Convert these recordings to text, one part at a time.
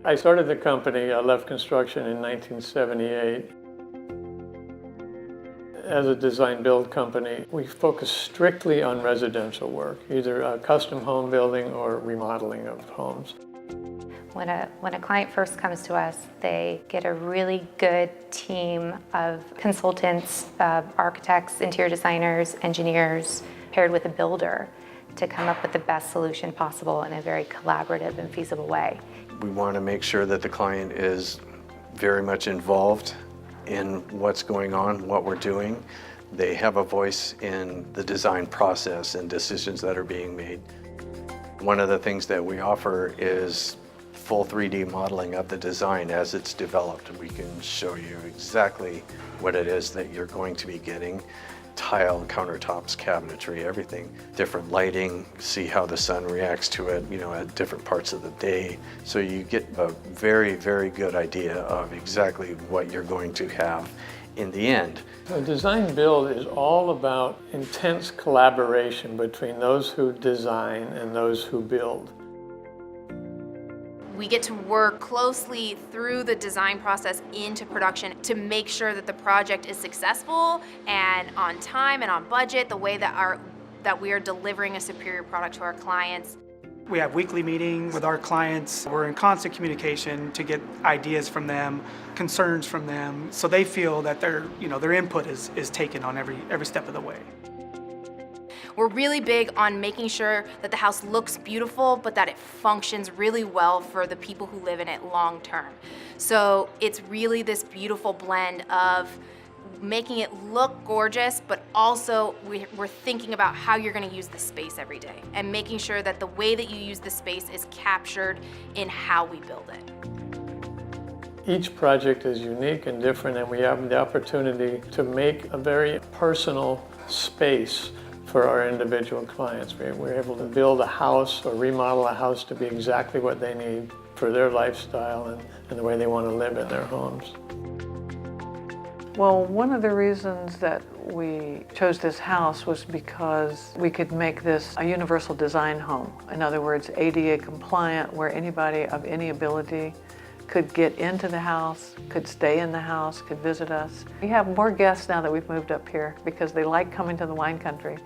I started the company, LEFF Construction, in 1978. As a design build company, we focus strictly on residential work, either a custom home building or remodeling of homes. When a client first comes to us, they get a really good team of consultants, architects, interior designers, engineers, paired with a builder to come up with the best solution possible in a very collaborative and feasible way. We want to make sure that the client is very much involved in what's going on, what we're doing. They have a voice in the design process and decisions that are being made. One of the things that we offer is full 3D modeling of the design as it's developed. We can show you exactly what it is that you're going to be getting. Tile, countertops, cabinetry, everything. Different lighting, see how the sun reacts to it, at different parts of the day. So you get a very, very good idea of exactly what you're going to have in the end. A design build is all about intense collaboration between those who design and those who build. We get to work closely through the design process into production to make sure that the project is successful and on time and on budget, the way that we are delivering a superior product to our clients. We have weekly meetings with our clients. We're in constant communication to get ideas from them, concerns from them, so they feel that their input is taken on every step of the way. We're really big on making sure that the house looks beautiful, but that it functions really well for the people who live in it long term. So it's really this beautiful blend of making it look gorgeous, but also we're thinking about how you're going to use the space every day and making sure that the way that you use the space is captured in how we build it. Each project is unique and different, and we have the opportunity to make a very personal space for our individual clients. We're able to build a house or remodel a house to be exactly what they need for their lifestyle and the way they want to live in their homes. Well, one of the reasons that we chose this house was because we could make this a universal design home. In other words, ADA compliant, where anybody of any ability could get into the house, could stay in the house, could visit us. We have more guests now that we've moved up here because they like coming to the wine country.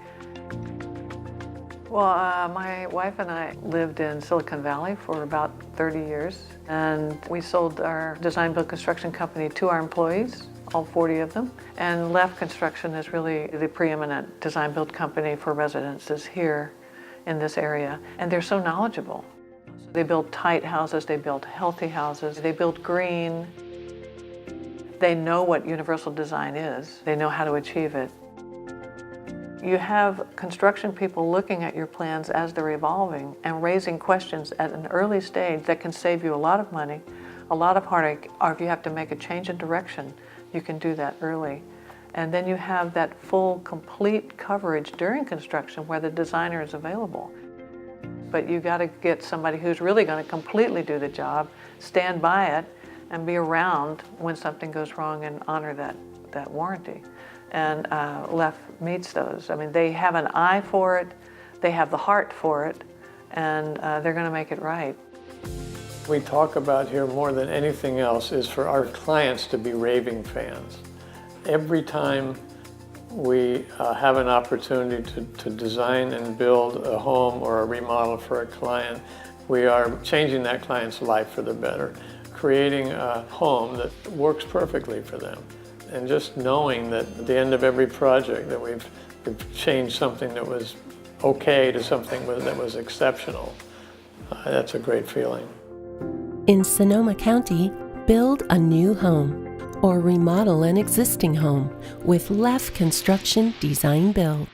Well, my wife and I lived in Silicon Valley for about 30 years, and we sold our design build construction company to our employees, all 40 of them. And LEFF Construction is really the preeminent design build company for residences here in this area, and they're so knowledgeable. They build tight houses, they build healthy houses, they build green. They know what universal design is, they know how to achieve it. You have construction people looking at your plans as they're evolving and raising questions at an early stage that can save you a lot of money, a lot of heartache, or if you have to make a change in direction, you can do that early. And then you have that full, complete coverage during construction where the designer is available. But you got to get somebody who's really going to completely do the job, stand by it, and be around when something goes wrong and honor that warranty. And LEFF meets those. I mean, they have an eye for it, they have the heart for it, and they're going to make it right. We talk about here more than anything else is for our clients to be raving fans. Every time we have an opportunity to design and build a home or a remodel for a client, we are changing that client's life for the better, creating a home that works perfectly for them. And just knowing that at the end of every project that we've changed something that was okay to something that was exceptional, that's a great feeling. In Sonoma County, build a new home or remodel an existing home with LEFF Construction Design Build.